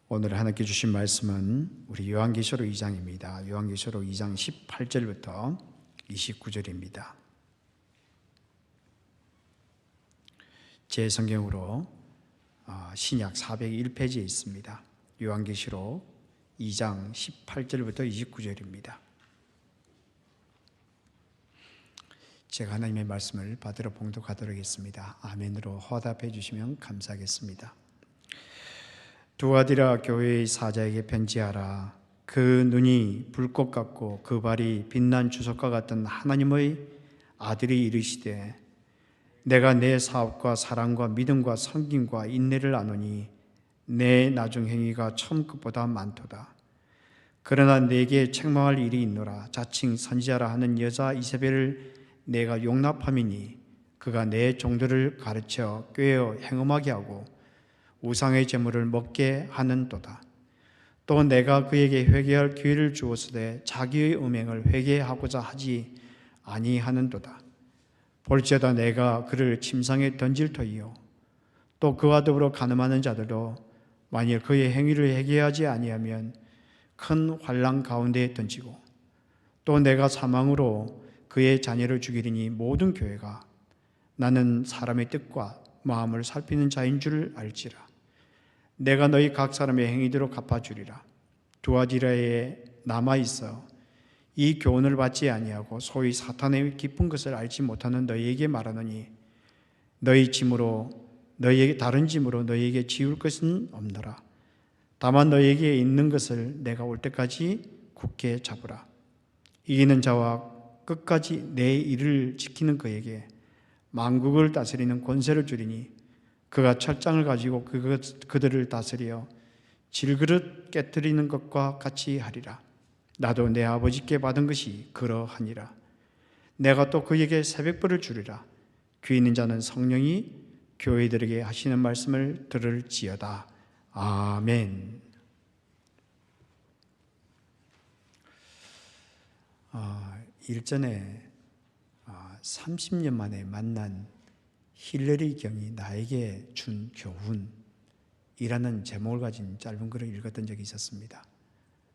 오늘 하나님께 주신 말씀은 우리 요한계시록 2장입니다. 요한계시록 2장 18절부터 29절입니다. 제 성경으로 신약 401페이지에 있습니다. 요한계시록 2장 18절부터 29절입니다. 제가 하나님의 말씀을 받들어 봉독하도록 하겠습니다. 아멘으로 화답해 주시면 감사하겠습니다. 두아디라 교회의 사자에게 편지하라. 그 눈이 불꽃 같고 그 발이 빛난 주석과 같은 하나님의 아들이 이르시되, 내가 내 사업과 사랑과 믿음과 섬김과 인내를 아노니 내 나중 행위가 처음 것보다 많도다. 그러나 내게 책망할 일이 있노라. 자칭 선지자라 하는 여자 이세벨을 내가 용납함이니 그가 내 종들을 가르쳐 꾀어 행음하게 하고 우상의 제물을 먹게 하는도다. 또 내가 그에게 회개할 기회를 주었으되 자기의 음행을 회개하고자 하지 아니하는도다. 볼지어다 내가 그를 침상에 던질 터이요 또 그와 더불어 간음하는 자들도 만일 그의 행위를 회개하지 아니하면 큰 환난 가운데에 던지고, 또 내가 사망으로 그의 자녀를 죽이리니 모든 교회가 나는 사람의 뜻과 마음을 살피는 자인 줄 알지라. 내가 너희 각 사람의 행위대로 갚아주리라. 두아디라에 남아있어 이 교훈을 받지 아니하고 소위 사탄의 깊은 것을 알지 못하는 너희에게 말하노니 너희 짐으로 너희에게 다른 짐으로 너희에게 지울 것은 없노라. 다만 너희에게 있는 것을 내가 올 때까지 굳게 잡으라. 이기는 자와 끝까지 내 일을 지키는 그에게 만국을 다스리는 권세를 주리니 그가 철장을 가지고 그들을 다스려 질그릇 깨뜨리는 것과 같이 하리라. 나도 내 아버지께 받은 것이 그러하니라. 내가 또 그에게 새벽불을 주리라. 귀 있는 자는 성령이 교회들에게 하시는 말씀을 들을지어다. 아멘. 일전에 30년 만에 만난 힐러리 경이 나에게 준 교훈이라는 제목을 가진 짧은 글을 읽었던 적이 있었습니다.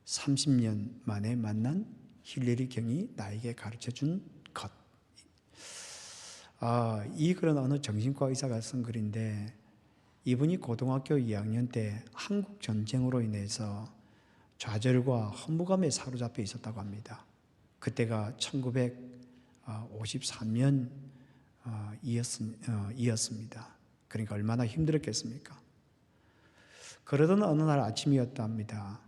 30년 만에 만난 힐러리 경이 나에게 가르쳐준 것. 이 글은 어느 정신과 의사가 쓴 글인데, 이분이 고등학교 2학년 때 한국 전쟁으로 인해서 좌절과 허무감에 사로잡혀 있었다고 합니다. 그때가 1953년 이었습니다. 그러니까 얼마나 힘들었겠습니까? 그러던 어느 날 아침이었다 합니다.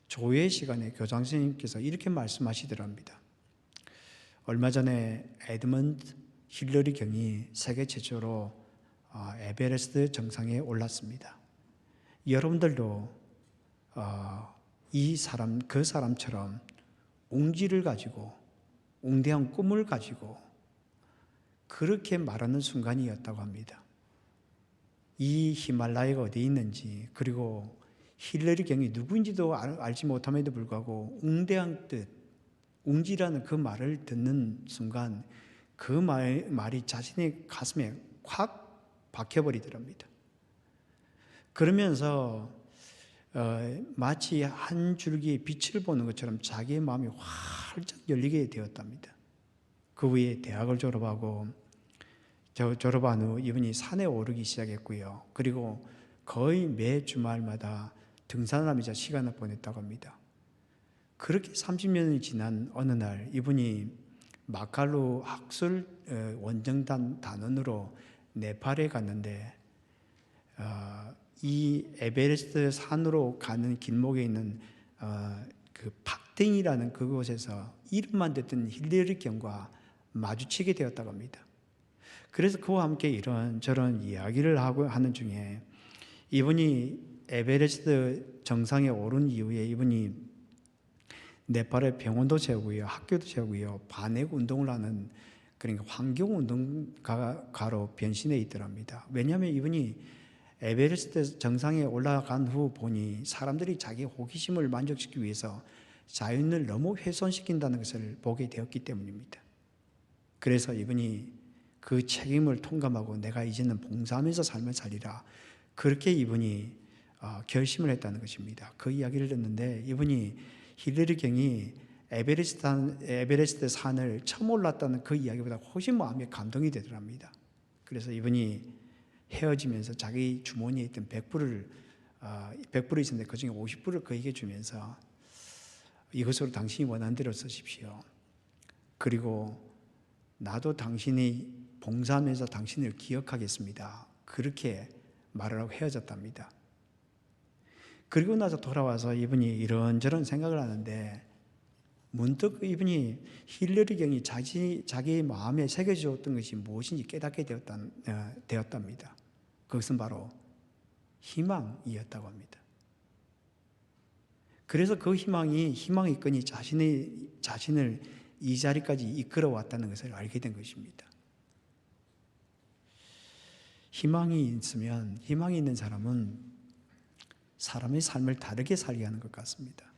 조회 시간에 교장 선생님께서 이렇게 말씀하시더랍니다. 얼마 전에 에드먼드 힐러리 경이 세계 최초로 에베레스트 정상에 올랐습니다. 여러분들도 그 사람처럼 웅지를 가지고, 웅대한 꿈을 가지고 그렇게 말하는 순간이었다고 합니다. 이 히말라야가 어디에 있는지, 그리고 힐러리 경이 누구인지도 알지 못함에도 불구하고 웅대한 뜻, 웅지라는 그 말을 듣는 순간 그 말이 자신의 가슴에 확 박혀버리더랍니다. 그러면서 마치 한 줄기의 빛을 보는 것처럼 자기의 마음이 활짝 열리게 되었답니다. 그 후에 대학을 졸업한 후 이분이 산에 오르기 시작했고요. 그리고 거의 매 주말마다 등산하면서 시간을 보냈다고 합니다. 그렇게 30년이 지난 어느 날 이분이 마칼루 학술 원정단 단원으로 네팔에 갔는데, 이 에베레스트 산으로 가는 길목에 있는 그 팍땡이라는 그곳에서 이름만 듣던 힐러리 경과 마주치게 되었다고 합니다. 그래서 그와 함께 이런저런 이야기를 하는 중에 이분이 에베레스트 정상에 오른 이후에 이분이 네팔에 병원도 세우고요, 학교도 세우고요, 반핵 운동을 하는, 그러니까 환경운동가로 변신해 있더랍니다. 왜냐하면 이분이 에베레스트 정상에 올라간 후 보니 사람들이 자기 호기심을 만족시키기 위해서 자연을 너무 훼손시킨다는 것을 보게 되었기 때문입니다. 그래서 이분이 그 책임을 통감하고 내가 이제는 봉사하면서 삶을 살리라, 그렇게 이분이 결심을 했다는 것입니다. 그 이야기를 듣는데 이분이 힐러리 경이 에베레스트 산을 처음 올랐다는 그 이야기보다 훨씬 마음에 감동이 되더랍니다. 그래서 이분이 헤어지면서 자기 주머니에 있던 100불이 있었는데 그중에 50불을 그에게 주면서 이것으로 당신이 원하는 대로 쓰십시오. 그리고 나도 당신이 봉사하면서 당신을 기억하겠습니다. 그렇게 말을 하고 헤어졌답니다. 그리고 나서 돌아와서 이분이 이런저런 생각을 하는데 문득 이분이 힐러리 경이 자기의 마음에 새겨주었던 것이 무엇인지 깨닫게 되었답니다. 그것은 바로 희망이었다고 합니다. 그래서 그 희망의 끈이 자신을 이 자리까지 이끌어 왔다는 것을 알게 된 것입니다. 희망이 있는 사람은 사람의 삶을 다르게 살게 하는 것 같습니다.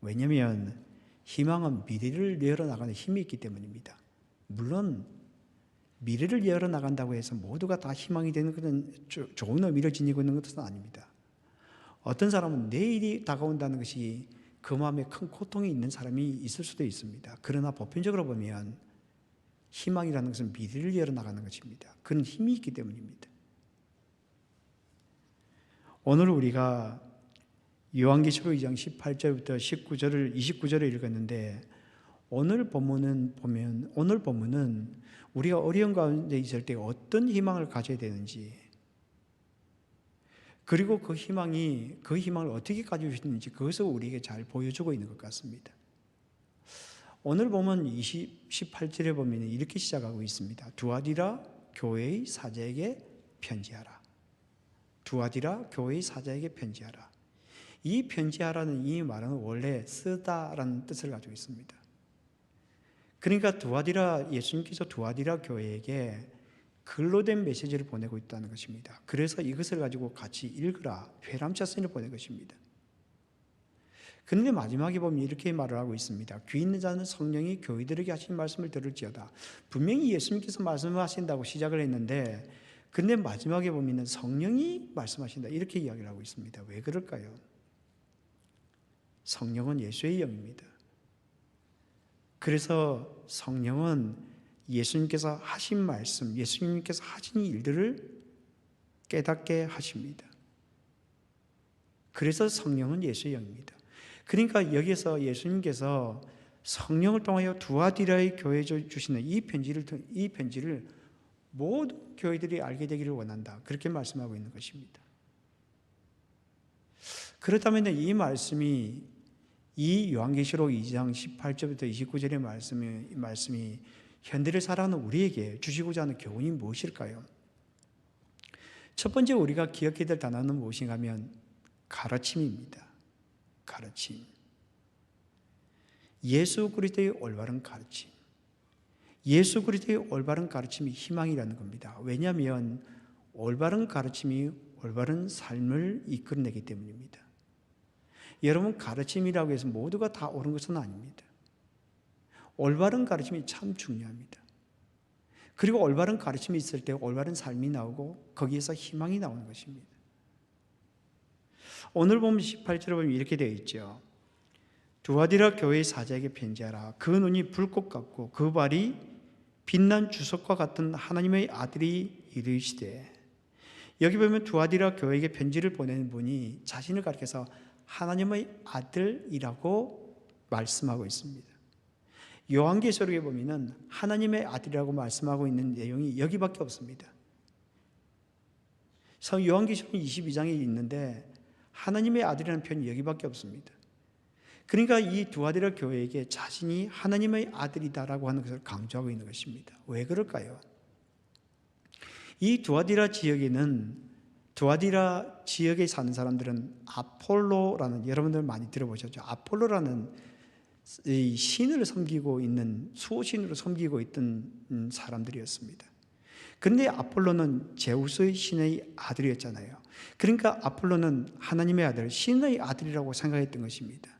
왜냐하면 희망은 미래를 열어나가는 힘이 있기 때문입니다. 물론 미래를 열어나간다고 해서 모두가 다 희망이 되는 것은 좋은 의미를 지니고 있는 것은 아닙니다. 어떤 사람은 내일이 다가온다는 것이 그 마음에 큰 고통이 있는 사람이 있을 수도 있습니다. 그러나 보편적으로 보면 희망이라는 것은 미래를 열어나가는 것입니다. 그런 힘이 있기 때문입니다. 오늘 우리가 요한계시록 2장 18절부터 29절을 읽었는데 오늘 본문은 우리가 어려운 가운데 있을 때 어떤 희망을 가져야 되는지, 그리고 그 희망을 어떻게 가지고 있는지 그것을 우리에게 잘 보여주고 있는 것 같습니다. 오늘 보면 18절에 보면 이렇게 시작하고 있습니다. 두아디라 교회의 사자에게 편지하라. 두아디라 교회의 사자에게 편지하라. 이 편지하라는 이 말은 원래 쓰다라는 뜻을 가지고 있습니다. 그러니까 예수님께서 두아디라 교회에게 글로 된 메시지를 보내고 있다는 것입니다. 그래서 이것을 가지고 같이 읽으라, 회람차 선을 보낸 것입니다. 그런데 마지막에 보면 이렇게 말을 하고 있습니다. 귀 있는 자는 성령이 교회들에게 하신 말씀을 들을지어다. 분명히 예수님께서 말씀하신다고 시작을 했는데 근데 마지막에 보면 성령이 말씀하신다 이렇게 이야기를 하고 있습니다. 왜 그럴까요? 성령은 예수의 영입니다. 그래서 성령은 예수님께서 하신 말씀, 예수님께서 하신 일들을 깨닫게 하십니다. 그래서 성령은 예수의 영입니다. 그러니까 여기서 예수님께서 성령을 통하여 두아디라의 교회에 주시는 이 편지를 모든 교회들이 알게 되기를 원한다. 그렇게 말씀하고 있는 것입니다. 그렇다면 이 말씀이 이 요한계시록 2장 18절부터 29절의 말씀이 현대를 살아가는 우리에게 주시고자 하는 교훈이 무엇일까요? 첫 번째 우리가 기억해야 될 단어는 무엇인가 하면 가르침입니다. 가르침. 예수 그리스도의 올바른 가르침. 예수 그리스도의 올바른 가르침이 희망이라는 겁니다. 왜냐하면 올바른 가르침이 올바른 삶을 이끌어내기 때문입니다. 여러분, 가르침이라고 해서 모두가 다 옳은 것은 아닙니다. 올바른 가르침이 참 중요합니다. 그리고 올바른 가르침이 있을 때 올바른 삶이 나오고 거기에서 희망이 나오는 것입니다. 오늘 보면 18절에 보면 이렇게 되어 있죠. 두아디라 교회의 사자에게 편지하라. 그 눈이 불꽃 같고 그 발이 빛난 주석과 같은 하나님의 아들이 이르시되. 여기 보면 두아디라 교회에게 편지를 보내는 분이 자신을 가리켜서 하나님의 아들이라고 말씀하고 있습니다. 요한계시록에 보면 하나님의 아들이라고 말씀하고 있는 내용이 여기밖에 없습니다. 요한계시록 22장에 있는데 하나님의 아들이라는 표현이 여기밖에 없습니다. 그러니까 이 두아디라 교회에게 자신이 하나님의 아들이다라고 하는 것을 강조하고 있는 것입니다. 왜 그럴까요? 이 두아디라 지역에 사는 사람들은 아폴로라는, 여러분들 많이 들어보셨죠? 아폴로라는 이 신을 섬기고 있는, 수호신으로 섬기고 있던 사람들이었습니다. 그런데 아폴로는 제우스의 신의 아들이었잖아요. 그러니까 아폴로는 하나님의 아들, 신의 아들이라고 생각했던 것입니다.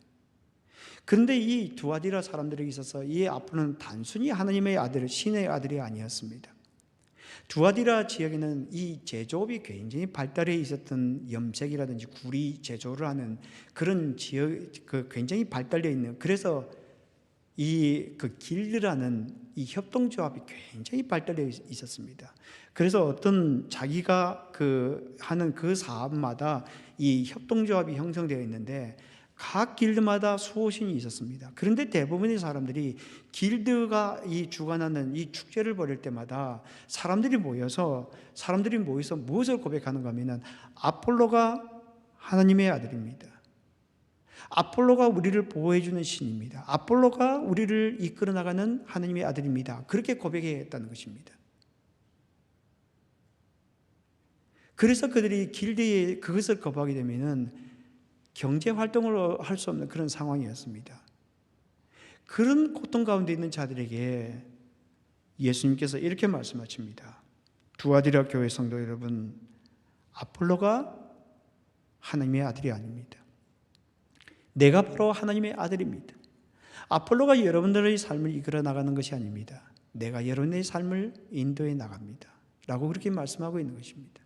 그런데 이 두아디라 사람들에게 있어서 이 아폴로는 단순히 하나님의 아들, 신의 아들이 아니었습니다. 두아디라 지역에는 이 제조업이 굉장히 발달해 있었던, 염색이라든지 구리 제조를 하는 그런 지역, 굉장히 발달되어 있는, 그래서 이 길드라는 이 협동조합이 굉장히 발달되어 있었습니다. 그래서 어떤 자기가 하는 그 사업마다 이 협동조합이 형성되어 있는데 각 길드마다 수호신이 있었습니다. 그런데 대부분의 사람들이 길드가 이 주관하는 이 축제를 벌일 때마다 사람들이 모여서 무엇을 고백하는가 하면은 아폴로가 하나님의 아들입니다. 아폴로가 우리를 보호해주는 신입니다. 아폴로가 우리를 이끌어 나가는 하나님의 아들입니다. 그렇게 고백했다는 것입니다. 그래서 그들이 길드에 그것을 거부하게 되면은 경제 활동을 할 수 없는 그런 상황이었습니다. 그런 고통 가운데 있는 자들에게 예수님께서 이렇게 말씀하십니다. 두아디라 교회 성도 여러분, 아폴로가 하나님의 아들이 아닙니다. 내가 바로 하나님의 아들입니다. 아폴로가 여러분들의 삶을 이끌어 나가는 것이 아닙니다. 내가 여러분의 삶을 인도해 나갑니다. 라고 그렇게 말씀하고 있는 것입니다.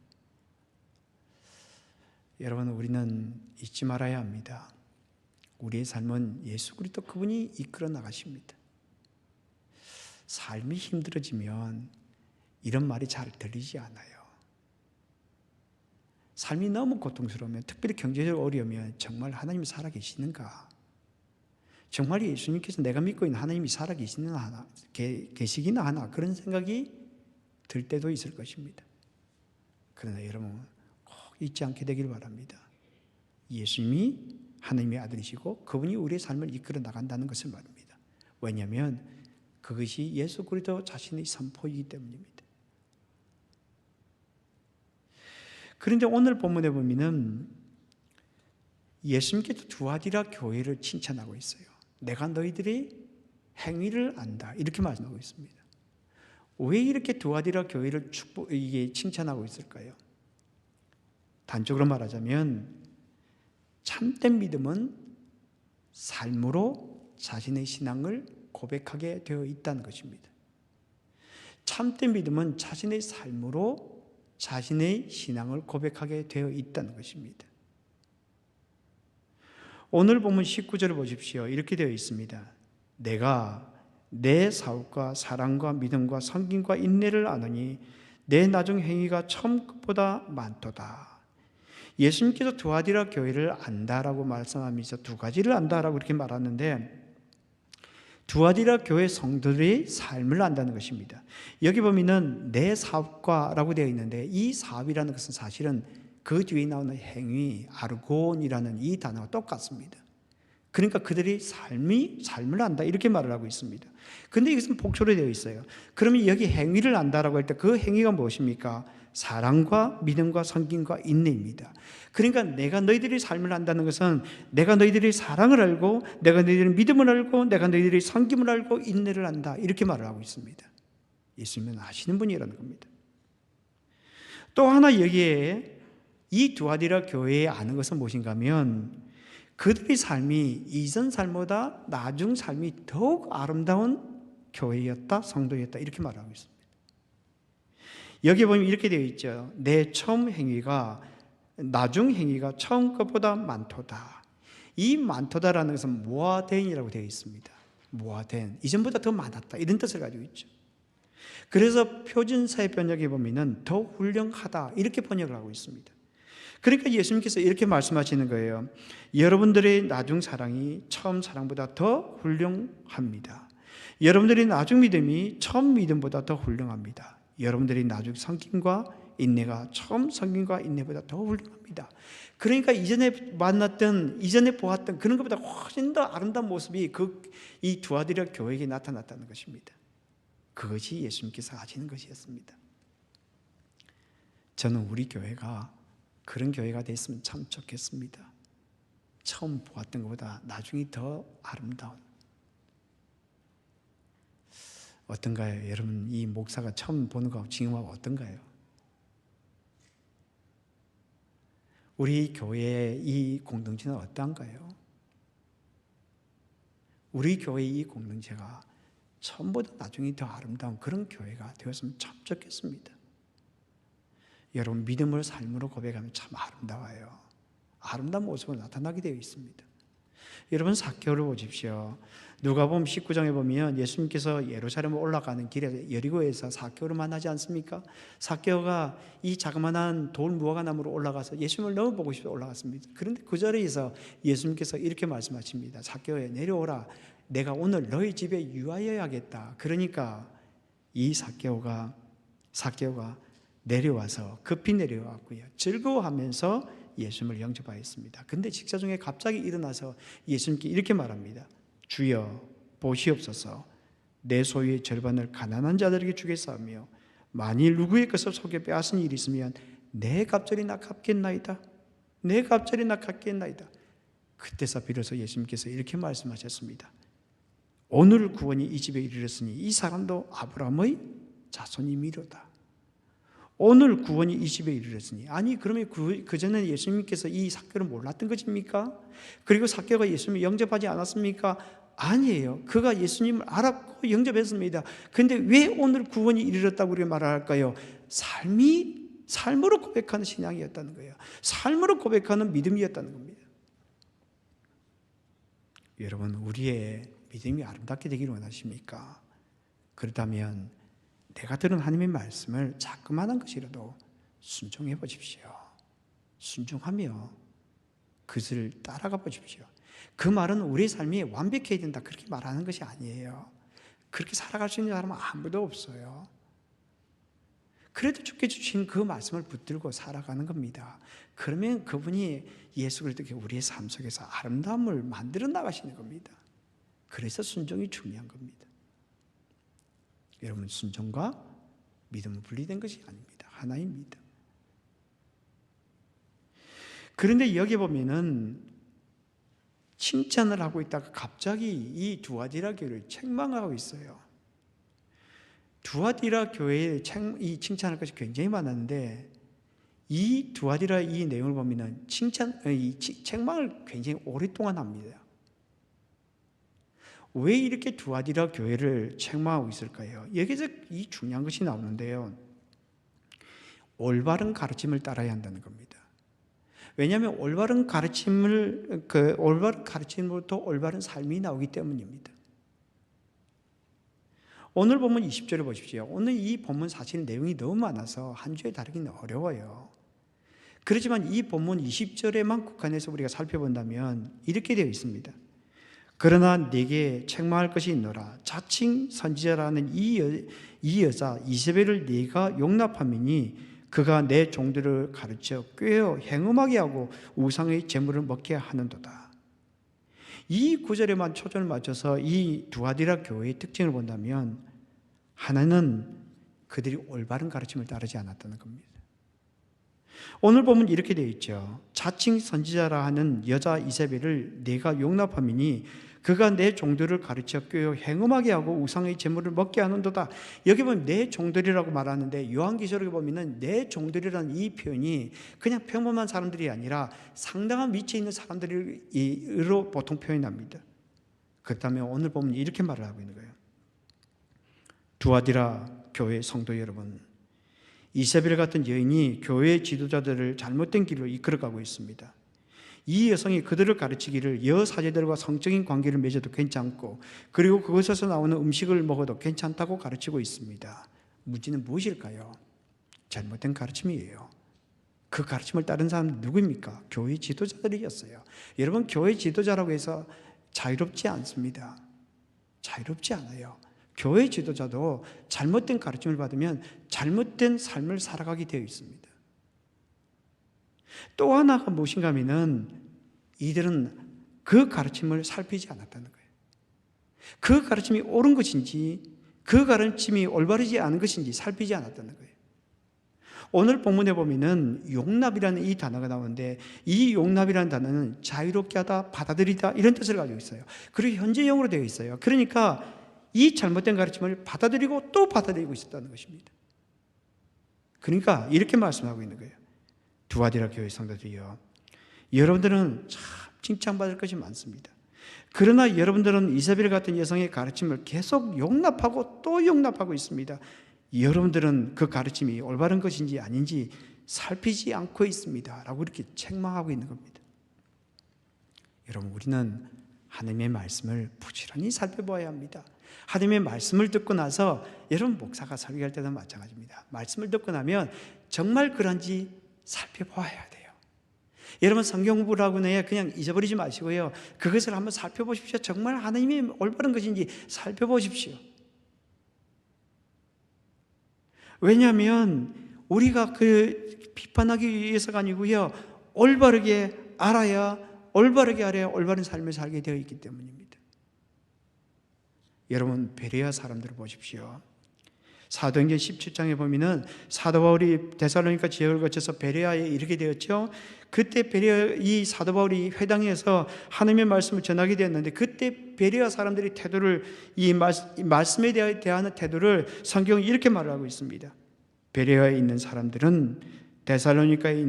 여러분, 우리는 잊지 말아야 합니다. 우리의 삶은 예수 그리스도 그분이 이끌어 나가십니다. 삶이 힘들어지면 이런 말이 잘 들리지 않아요. 삶이 너무 고통스러우면, 특별히 경제적으로 어려우면 정말 하나님이 살아계시는가? 정말 예수님께서 내가 믿고 있는 하나님이 살아계시나 하나, 계시기나 하나, 그런 생각이 들 때도 있을 것입니다. 그러나 여러분 꼭 잊지 않게 되길 바랍니다. 예수님이 하나님의 아들이시고 그분이 우리의 삶을 이끌어 나간다는 것을 말합니다. 왜냐하면 그것이 예수 그리스도 자신의 선포이기 때문입니다. 그런데 오늘 본문에 보면은 예수님께서 두아디라 교회를 칭찬하고 있어요. 내가 너희들의 행위를 안다, 이렇게 말씀하고 있습니다. 왜 이렇게 두아디라 교회를 칭찬하고 있을까요? 단적으로 말하자면 참된 믿음은 삶으로 자신의 신앙을 고백하게 되어 있다는 것입니다. 참된 믿음은 자신의 삶으로 자신의 신앙을 고백하게 되어 있다는 것입니다. 오늘 본문 19절을 보십시오. 이렇게 되어 있습니다. 내가 내 사업과 사랑과 믿음과 섬김과 인내를 아느니 내 나중 행위가 처음 것보다 많도다. 예수님께서 두아디라 교회를 안다라고 말씀하면서 두 가지를 안다라고 이렇게 말하는데, 두아디라 교회 성도들의 삶을 안다는 것입니다. 여기 보면은 내 사업과라고 되어 있는데, 이 사업이라는 것은 사실은 그 뒤에 나오는 행위, 아르곤이라는 이 단어가 똑같습니다. 그러니까 그들이 삶을 안다, 이렇게 말을 하고 있습니다. 근데 이것은 복수로 되어 있어요. 그러면 여기 행위를 안다라고 할 때 그 행위가 무엇입니까? 사랑과 믿음과 섬김과 인내입니다. 그러니까 내가 너희들의 삶을 안다는 것은 내가 너희들의 사랑을 알고, 내가 너희들의 믿음을 알고, 내가 너희들의 섬김을 알고 인내를 안다, 이렇게 말을 하고 있습니다. 예수님은 아시는 분이라는 겁니다. 또 하나 여기에 이 두아디라 교회에 아는 것은 무엇인가 하면 그들의 삶이 이전 삶보다 나중 삶이 더욱 아름다운 교회였다, 성도였다, 이렇게 말하고 있습니다. 여기 보면 이렇게 되어 있죠. 내 처음 행위가 나중 행위가 처음 것보다 많도다. 이 많도다라는 것은 모아된이라고 되어 있습니다. 모아된, 이전보다 더 많았다, 이런 뜻을 가지고 있죠. 그래서 표준사회 번역에 보면은 더 훌륭하다, 이렇게 번역을 하고 있습니다. 그러니까 예수님께서 이렇게 말씀하시는 거예요. 여러분들의 나중 사랑이 처음 사랑보다 더 훌륭합니다. 여러분들의 나중 믿음이 처음 믿음보다 더 훌륭합니다. 여러분들의 나중 섬김과 인내가 처음 섬김과 인내보다 더 훌륭합니다. 그러니까 이전에 만났던, 이전에 보았던 그런 것보다 훨씬 더 아름다운 모습이 이 두아디라 교회에게 나타났다는 것입니다. 그것이 예수님께서 하시는 것이었습니다. 저는 우리 교회가 그런 교회가 됐으면 참 좋겠습니다. 처음 보았던 것보다 나중이 더 아름다운. 어떤가요? 여러분, 이 목사가 처음 보는 거하고 지금하고 어떤가요? 우리 교회의 이 공동체는 어떠한가요? 우리 교회의 이 공동체가 처음보다 나중이 더 아름다운 그런 교회가 되었으면 참 좋겠습니다. 여러분 믿음을 삶으로 고백하면 참 아름다워요. 아름다운 모습으로 나타나게 되어 있습니다. 여러분 삭개오를 보십시오. 누가복음 19장에 보면 예수님께서 예루살렘에 올라가는 길에 여리고에서 삭개오를 만나지 않습니까? 삭개오가 이 자그마한 돌 무화과 나무로 올라가서 예수님을 너무 보고 싶어 올라갔습니다. 그런데 그 자리에서 예수님께서 이렇게 말씀하십니다. 삭개오야 내려오라. 내가 오늘 너희 집에 유하여야겠다. 그러니까 이 삭개오가 내려와서 급히 내려왔고요. 즐거워하면서 예수님을 영접하였습니다. 근데 식사 중에 갑자기 일어나서 예수님께 이렇게 말합니다. 주여 보시옵소서. 내 소유의 절반을 가난한 자들에게 주겠사오며 만일 누구의 것을 속여 빼앗은 일이 있으면 내 갑절이 나 갚겠나이다. 내 갑절이 나 갚겠나이다. 그때서 비로소 예수님께서 이렇게 말씀하셨습니다. 오늘 구원이 이 집에 이르렀으니 이 사람도 아브라함의 자손이미로다. 오늘 구원이 이 집에 이르렀으니. 아니 그러면 그전에 예수님께서 이 삭개오를 몰랐던 것입니까? 그리고 삭개오가 예수님을 영접하지 않았습니까? 아니에요. 그가 예수님을 알았고 영접했습니다. 그런데 왜 오늘 구원이 이르렀다고 우리가 말할까요? 삶으로 고백하는 신앙이었다는 거예요. 삶으로 고백하는 믿음이었다는 겁니다. 여러분 우리의 믿음이 아름답게 되기를 원하십니까? 그렇다면 내가 들은 하나님의 말씀을 자그마한 것이라도 순종해 보십시오. 순종하며 그것을 따라가 보십시오. 그 말은 우리의 삶이 완벽해야 된다 그렇게 말하는 것이 아니에요. 그렇게 살아갈 수 있는 사람은 아무도 없어요. 그래도 주께 주신 그 말씀을 붙들고 살아가는 겁니다. 그러면 그분이 예수 그리스도께 우리의 삶 속에서 아름다움을 만들어 나가시는 겁니다. 그래서 순종이 중요한 겁니다. 여러분 순종과 믿음은 분리된 것이 아닙니다. 하나입니다. 그런데 여기 보면은 칭찬을 하고 있다가 갑자기 이 두아디라 교회를 책망하고 있어요. 두아디라 교회에 이 칭찬할 것이 굉장히 많았는데 이 두아디라 이 내용을 보면은 이 책망을 굉장히 오랫동안 합니다. 왜 이렇게 두아디라 교회를 책망하고 있을까요? 여기서 이 중요한 것이 나오는데요. 올바른 가르침을 따라야 한다는 겁니다. 왜냐하면 올바른 가르침으로부터 올바른 삶이 나오기 때문입니다. 오늘 본문 20절을 보십시오. 오늘 이 본문 사실 내용이 너무 많아서 한 주에 다루기는 어려워요. 그렇지만 이 본문 20절에만 국한해서 우리가 살펴본다면 이렇게 되어 있습니다. 그러나 내게 책망할 것이 있노라. 자칭 선지자라는 이 여자 이세벨을 네가 용납함이니 그가 내 종들을 가르쳐 꾀어 행음하게 하고 우상의 제물을 먹게 하는도다. 이 구절에만 초점을 맞춰서 이 두아디라 교회의 특징을 본다면 하나는 그들이 올바른 가르침을 따르지 않았다는 겁니다. 오늘 보면 이렇게 되어 있죠. 자칭 선지자라 하는 여자 이세벨을 네가 용납함이니 그가 내 종들을 가르쳐 꾀어 행음하게 하고 우상의 제물을 먹게 하는도다. 여기 보면 내 종들이라고 말하는데 요한계시록에 보면은 내 종들이라는 이 표현이 그냥 평범한 사람들이 아니라 상당한 위치에 있는 사람들로 보통 표현합니다. 그렇다면 오늘 보면 이렇게 말을 하고 있는 거예요. 두아디라 교회 성도 여러분, 이세벨 같은 여인이 교회 지도자들을 잘못된 길로 이끌어가고 있습니다. 이 여성이 그들을 가르치기를 여사제들과 성적인 관계를 맺어도 괜찮고 그리고 그것에서 나오는 음식을 먹어도 괜찮다고 가르치고 있습니다. 문제는 무엇일까요? 잘못된 가르침이에요. 그 가르침을 따른 사람은 누구입니까? 교회 지도자들이었어요. 여러분 교회 지도자라고 해서 자유롭지 않습니다. 자유롭지 않아요. 교회 지도자도 잘못된 가르침을 받으면 잘못된 삶을 살아가게 되어 있습니다. 또 하나가 무엇인가 하면은 이들은 그 가르침을 살피지 않았다는 거예요. 그 가르침이 옳은 것인지 그 가르침이 올바르지 않은 것인지 살피지 않았다는 거예요. 오늘 본문에 보면은 용납이라는 이 단어가 나오는데 이 용납이라는 단어는 자유롭게 하다, 받아들이다 이런 뜻을 가지고 있어요. 그리고 현재형으로 되어 있어요. 그러니까 이 잘못된 가르침을 받아들이고 또 받아들이고 있었다는 것입니다. 그러니까 이렇게 말씀하고 있는 거예요. 두아디라 교회 성도들이요, 여러분들은 참 칭찬받을 것이 많습니다. 그러나 여러분들은 이세벨 같은 여성의 가르침을 계속 용납하고 또 용납하고 있습니다. 여러분들은 그 가르침이 올바른 것인지 아닌지 살피지 않고 있습니다 라고 이렇게 책망하고 있는 겁니다. 여러분, 우리는 하나님의 말씀을 부지런히 살펴보아야 합니다. 하나님의 말씀을 듣고 나서, 여러분 목사가 설교할 때도 마찬가지입니다. 말씀을 듣고 나면 정말 그런지 살펴보아야 돼요. 여러분, 성경 공부를 하고 나야 그냥 잊어버리지 마시고요, 그것을 한번 살펴보십시오. 정말 하나님이 올바른 것인지 살펴보십시오. 왜냐하면 우리가 비판하기 위해서가 아니고요, 올바르게 알아야 올바른 삶을 살게 되어 있기 때문입니다. 여러분, 베레아 사람들을 보십시오. 사도행전 17장에 보면은 사도 바울이 데살로니가 지역을 거쳐서 베레아에 이르게 되었죠. 그때 이 사도 바울이 회당에서 하나님의 말씀을 전하게 되었는데, 그때 베레아 사람들의 태도를, 이 말씀에 대하는 태도를 성경이 이렇게 말하고 있습니다. 베레아에 있는 사람들은 데살로니가에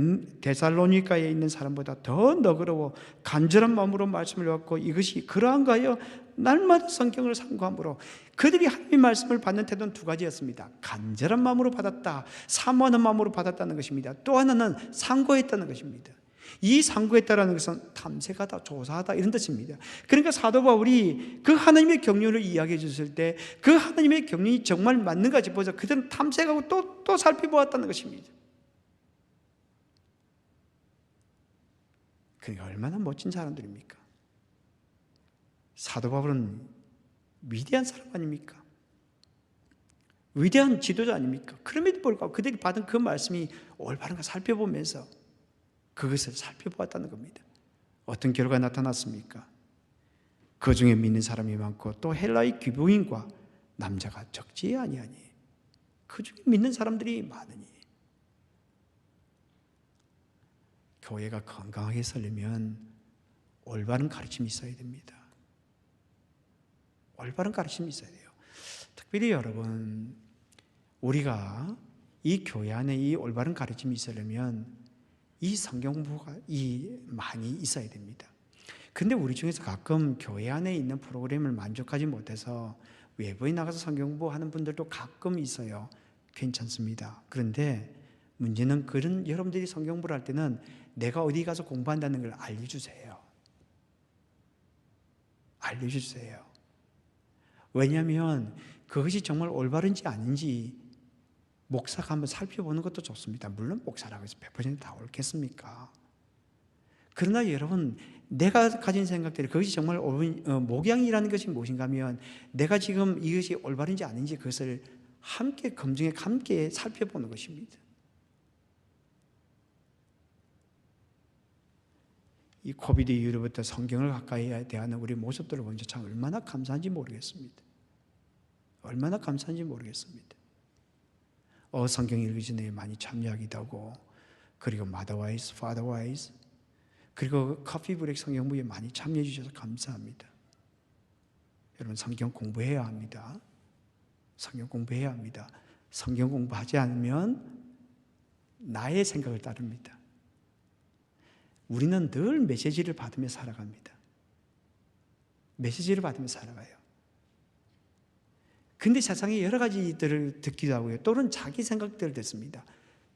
있는 사람보다 더 너그러워 간절한 마음으로 말씀을 받고, 이것이 그러한가 하여 날마다 성경을 상고함으로, 그들이 하나님의 말씀을 받는 태도는 두 가지였습니다. 간절한 마음으로 받았다, 사모하는 마음으로 받았다는 것입니다. 또 하나는 상고했다는 것입니다. 이 상고했다는 것은 탐색하다, 조사하다 이런 뜻입니다. 그러니까 사도 바울이 그 하나님의 경륜을 이야기해 줬을 때, 그 하나님의 경륜이 정말 맞는가 싶어서 그들은 탐색하고 또 살펴보았다는 것입니다. 그러니까 얼마나 멋진 사람들입니까? 사도 바울은 위대한 사람 아닙니까? 위대한 지도자 아닙니까? 그럼에도 불구하고 그들이 받은 그 말씀이 올바른가 살펴보면서 그것을 살펴보았다는 겁니다. 어떤 결과가 나타났습니까? 그 중에 믿는 사람이 많고, 또 헬라의 귀부인과 남자가 적지 아니하니, 그 중에 믿는 사람들이 많으니. 교회가 건강하게 살려면 올바른 가르침이 있어야 됩니다. 올바른 가르침이 있어야 돼요. 특별히 여러분, 우리가 이 교회 안에 이 올바른 가르침이 있으려면 이 성경 공부가 많이 있어야 됩니다. 근데 우리 중에서 가끔 교회 안에 있는 프로그램을 만족하지 못해서 외부에 나가서 성경 공부하는 분들도 가끔 있어요. 괜찮습니다. 그런데 문제는, 그런 여러분들이 성경 공부를 할 때는 내가 어디 가서 공부한다는 걸 알려주세요. 알려주세요. 왜냐하면 그것이 정말 올바른지 아닌지 목사가 한번 살펴보는 것도 좋습니다. 물론 목사라고 해서 100% 다 옳겠습니까? 그러나 여러분, 내가 가진 생각들이 그것이 정말 목양이라는 것이 무엇인가 하면, 내가 지금 이것이 올바른지 아닌지 그것을 함께 검증해, 함께 살펴보는 것입니다. 이 코비드 이후로부터 성경을 가까이 대하는 우리 모습들을 보면 참 얼마나 감사한지 모르겠습니다. 얼마나 감사한지 모르겠습니다. 성경 읽기 전에 많이 참여하기도 하고, 그리고 마더와이즈, 파더와이즈, 그리고 커피 브레이크 성경부에 많이 참여해 주셔서 감사합니다. 여러분, 성경 공부해야 합니다. 성경 공부해야 합니다. 성경 공부하지 않으면 나의 생각을 따릅니다. 우리는 늘 메시지를 받으며 살아갑니다. 메시지를 받으며 살아가요. 근데 세상에 여러 가지들을 듣기도 하고요, 또는 자기 생각들을 듣습니다.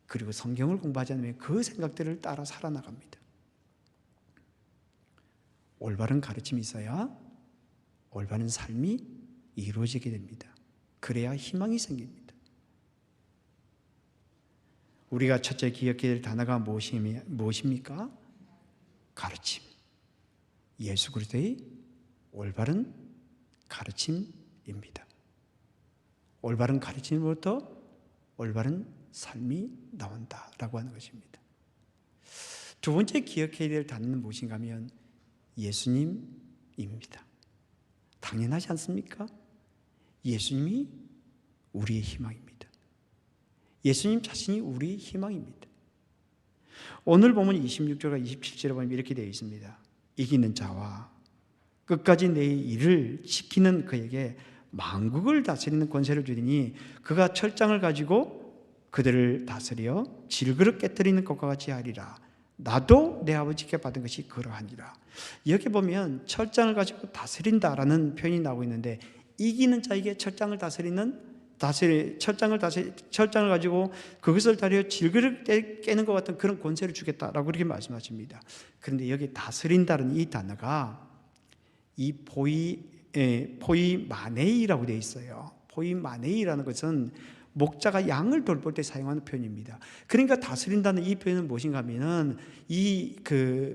그리고 성경을 공부하지 않으면 그 생각들을 따라 살아나갑니다. 올바른 가르침이 있어야 올바른 삶이 이루어지게 됩니다. 그래야 희망이 생깁니다. 우리가 첫째 기억해야 될 단어가 무엇입니까? 가르침. 예수 그리스도의 올바른 가르침입니다. 올바른 가르침으로부터 올바른 삶이 나온다라고 하는 것입니다. 두 번째 기억해야 될 단어는 무엇인가 하면 예수님입니다. 당연하지 않습니까? 예수님이 우리의 희망입니다. 예수님 자신이 우리의 희망입니다. 오늘 보면 26절과 27절에 보면 이렇게 되어 있습니다. 이기는 자와 끝까지 내 일을 지키는 그에게 만국을 다스리는 권세를 주리니 그가 철장을 가지고 그들을 다스려 질그릇 깨뜨리는 것과 같이 하리라. 나도 내 아버지께 받은 것이 그러하니라. 여기 보면 철장을 가지고 다스린다라는 표현이 나오고 있는데, 이기는 자에게 철장을 다스리는 철장을 가지고 그것을 다려 질그릇 깨는 것 같은 그런 권세를 주겠다라고 그렇게 말씀하십니다. 그런데 여기 다스린다는 이 단어가 이 포이마네이라고 되어 있어요. 포이마네이라는 것은 목자가 양을 돌볼 때 사용하는 표현입니다. 그러니까 다스린다는 이 표현은 무엇인가 하면은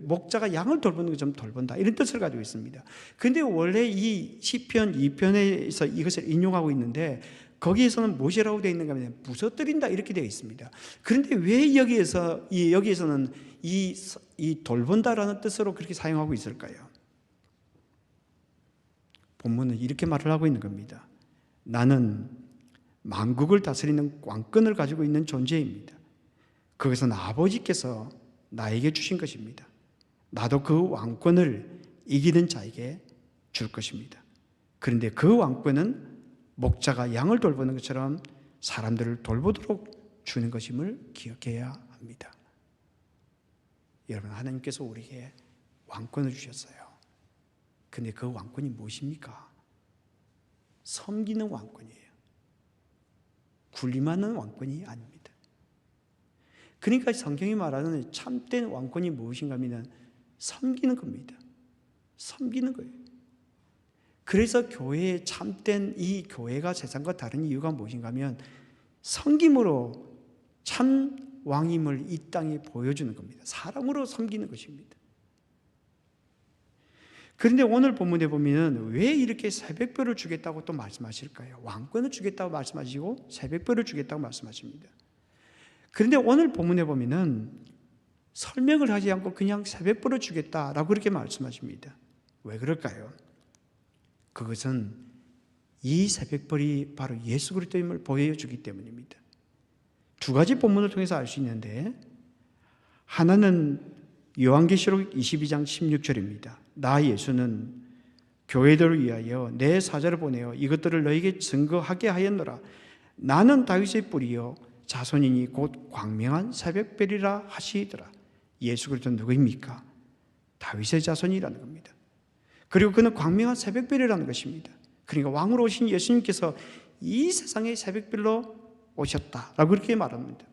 목자가 양을 돌보는 것처럼 돌본다, 이런 뜻을 가지고 있습니다. 근데 원래 이 시편 2편에서 이것을 인용하고 있는데 거기에서는 무엇이라고 되어 있는가 하면 부서뜨린다 이렇게 되어 있습니다. 그런데 왜 여기에서는 이 돌본다라는 뜻으로 그렇게 사용하고 있을까요? 본문은 이렇게 말을 하고 있는 겁니다. 나는 만국을 다스리는 왕권을 가지고 있는 존재입니다. 그것은 아버지께서 나에게 주신 것입니다. 나도 그 왕권을 이기는 자에게 줄 것입니다. 그런데 그 왕권은 목자가 양을 돌보는 것처럼 사람들을 돌보도록 주는 것임을 기억해야 합니다. 여러분, 하나님께서 우리에게 왕권을 주셨어요. 그런데 그 왕권이 무엇입니까? 섬기는 왕권이에요. 군림하는 왕권이 아닙니다. 그러니까 성경이 말하는 참된 왕권이 무엇인가 하면 섬기는 겁니다. 섬기는 거예요. 그래서 교회의 참된 이 교회가 세상과 다른 이유가 무엇인가 하면 섬김으로 참 왕임을 이 땅에 보여주는 겁니다. 사랑으로 섬기는 것입니다. 그런데 오늘 본문에 보면 왜 이렇게 새벽별을 주겠다고 또 말씀하실까요? 왕권을 주겠다고 말씀하시고 새벽별을 주겠다고 말씀하십니다. 그런데 오늘 본문에 보면 설명을 하지 않고 그냥 새벽별을 주겠다라고 그렇게 말씀하십니다. 왜 그럴까요? 그것은 이 새벽별이 바로 예수 그리스도임을 보여주기 때문입니다. 두 가지 본문을 통해서 알 수 있는데, 하나는 요한계시록 22장 16절입니다. 나 예수는 교회들을 위하여 내 사자를 보내어 이것들을 너에게 증거하게 하였노라. 나는 다윗의 뿌리요 자손이니 곧 광명한 새벽별이라 하시더라. 예수 그리스도는 누구입니까? 다윗의 자손이라는 겁니다. 그리고 그는 광명한 새벽별이라는 것입니다. 그러니까 왕으로 오신 예수님께서 이 세상의 새벽별로 오셨다라고 그렇게 말합니다.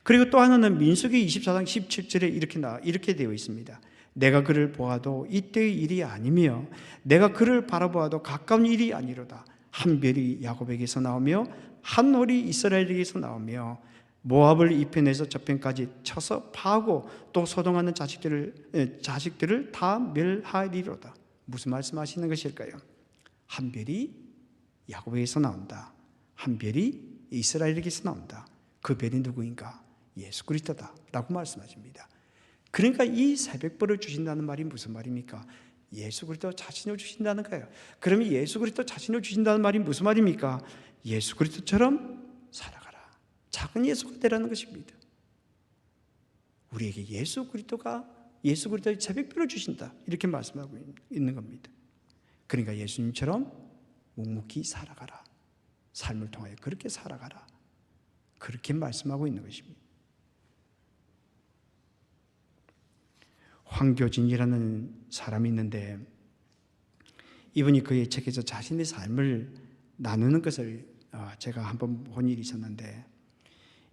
그리고 또 하나는 민수기 24장 17절에 이렇게 되어 있습니다. 내가 그를 보아도 이때의 일이 아니며 내가 그를 바라보아도 가까운 일이 아니로다. 한 별이 야곱에게서 나오며 한 홀이 이스라엘에게서 나오며 모압을 이 편에서 저 편까지 쳐서 파하고 또 소동하는 자식들을 다 멸하리로다. 무슨 말씀하시는 것일까요? 한 별이 야곱에게서 나온다. 한 별이 이스라엘에게서 나온다. 그 별이 누구인가? 예수 그리스도다 라고 말씀하십니다. 그러니까 이 새벽별을 주신다는 말이 무슨 말입니까? 예수 그리스도 자신을 주신다는 거예요. 그러면 예수 그리스도 자신을 주신다는 말이 무슨 말입니까? 예수 그리스도처럼 살아가라. 작은 예수가 되라는 것입니다. 우리에게 예수 그리스도의 새벽별을 주신다, 이렇게 말씀하고 있는 겁니다. 그러니까 예수님처럼 묵묵히 살아가라. 삶을 통하여 그렇게 살아가라. 그렇게 말씀하고 있는 것입니다. 황교진이라는 사람이 있는데, 이분이 그의 책에서 자신의 삶을 나누는 것을 제가 한번 본 일이 있었는데,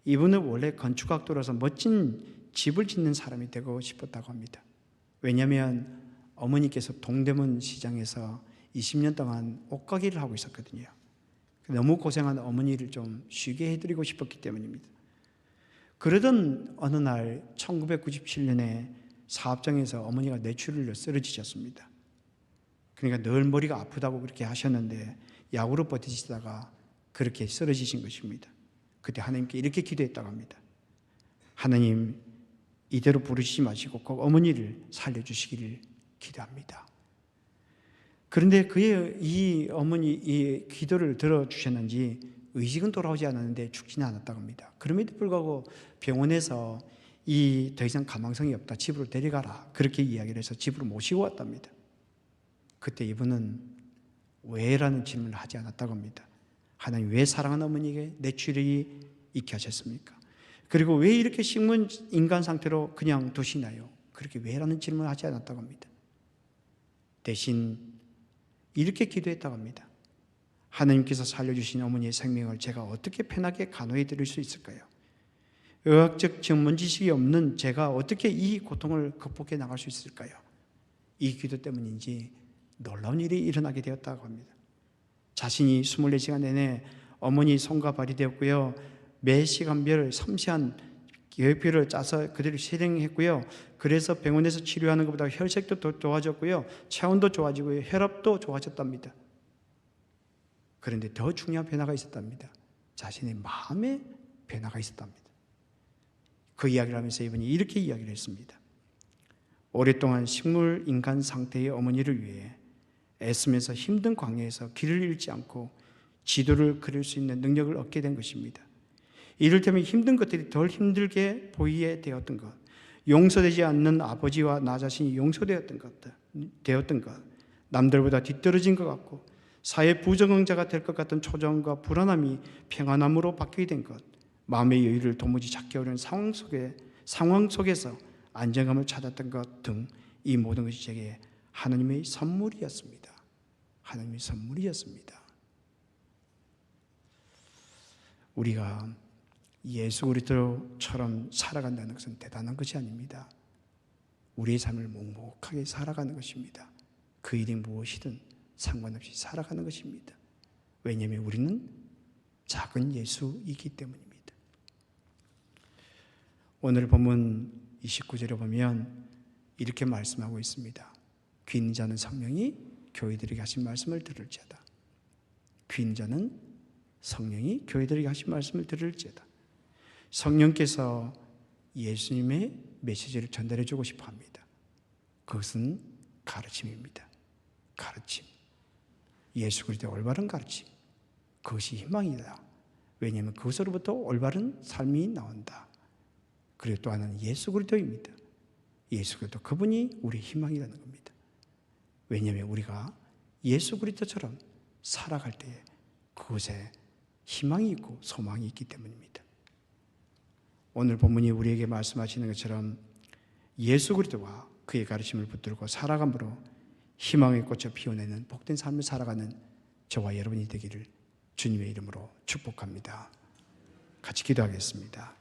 이분은 원래 건축학도로서 멋진 집을 짓는 사람이 되고 싶었다고 합니다. 왜냐하면 어머니께서 동대문 시장에서 20년 동안 옷가게를 하고 있었거든요. 너무 고생한 어머니를 좀 쉬게 해드리고 싶었기 때문입니다. 그러던 어느 날 1997년에 사업장에서 어머니가 뇌출혈로 쓰러지셨습니다. 그러니까 늘 머리가 아프다고 그렇게 하셨는데 약으로 버티시다가 그렇게 쓰러지신 것입니다. 그때 하나님께 이렇게 기도했다고 합니다. 하나님, 이대로 부르시지 마시고 꼭 어머니를 살려주시기를 기도합니다. 그런데 그의 이 어머니 이 기도를 들어주셨는지 의식은 돌아오지 않았는데 죽지는 않았다고 합니다. 그럼에도 불구하고 병원에서 더 이상 가망성이 없다, 집으로 데려가라, 그렇게 이야기를 해서 집으로 모시고 왔답니다. 그때 이분은 왜라는 질문을 하지 않았다고 합니다. 하나님, 왜 사랑하는 어머니에게 뇌출혈이 있게 하셨습니까? 그리고 왜 이렇게 식물 인간 상태로 그냥 두시나요? 그렇게 왜라는 질문을 하지 않았다고 합니다. 대신 이렇게 기도했다고 합니다. 하나님께서 살려주신 어머니의 생명을 제가 어떻게 편하게 간호해 드릴 수 있을까요? 의학적 전문 지식이 없는 제가 어떻게 이 고통을 극복해 나갈 수 있을까요? 이 기도 때문인지 놀라운 일이 일어나게 되었다고 합니다. 자신이 24시간 내내 어머니 손과 발이 되었고요. 매 시간별 섬세한 계획표를 짜서 그대로 실행했고요. 그래서 병원에서 치료하는 것보다 혈색도 더 좋아졌고요. 체온도 좋아지고요. 혈압도 좋아졌답니다. 그런데 더 중요한 변화가 있었답니다. 자신의 마음의 변화가 있었답니다. 그 이야기를 하면서 이분이 이렇게 이야기를 했습니다. 오랫동안 식물 인간 상태의 어머니를 위해 애쓰면서 힘든 광야에서 길을 잃지 않고 지도를 그릴 수 있는 능력을 얻게 된 것입니다. 이를테면 힘든 것들이 덜 힘들게 보이게 되었던 것, 용서되지 않는 아버지와 나 자신이 용서되었던 것, 남들보다 뒤떨어진 것 같고 사회 부적응자가 될 것 같은 초조함과 불안함이 평안함으로 바뀌게 된 것, 마음의 여유를 도무지 찾기 어려운 상황 속에서 안정감을 찾았던 것 등 이 모든 것이 제게 하나님의 선물이었습니다. 하나님의 선물이었습니다. 우리가 예수 그리스도처럼 살아간다는 것은 대단한 것이 아닙니다. 우리의 삶을 묵묵하게 살아가는 것입니다. 그 일이 무엇이든 상관없이 살아가는 것입니다. 왜냐하면 우리는 작은 예수이기 때문입니다. 오늘 본문 29절에 보면 이렇게 말씀하고 있습니다. 귀 있는 자는 성령이 교회들에게 하신 말씀을 들을지어다. 귀 있는 자는 성령이 교회들에게 하신 말씀을 들을지어다. 성령께서 예수님의 메시지를 전달해 주고 싶어 합니다. 그것은 가르침입니다. 가르침. 예수 그리스도의 올바른 가르침. 그것이 희망이다. 왜냐하면 그것으로부터 올바른 삶이 나온다. 그리고 또 하나는 예수 그리스도입니다. 예수 그리스도 그분이 우리의 희망이라는 겁니다. 왜냐하면 우리가 예수 그리스도처럼 살아갈 때에 그곳에 희망이 있고 소망이 있기 때문입니다. 오늘 본문이 우리에게 말씀하시는 것처럼 예수 그리스도와 그의 가르침을 붙들고 살아감으로 희망의 꽃을 피워내는 복된 삶을 살아가는 저와 여러분이 되기를 주님의 이름으로 축복합니다. 같이 기도하겠습니다.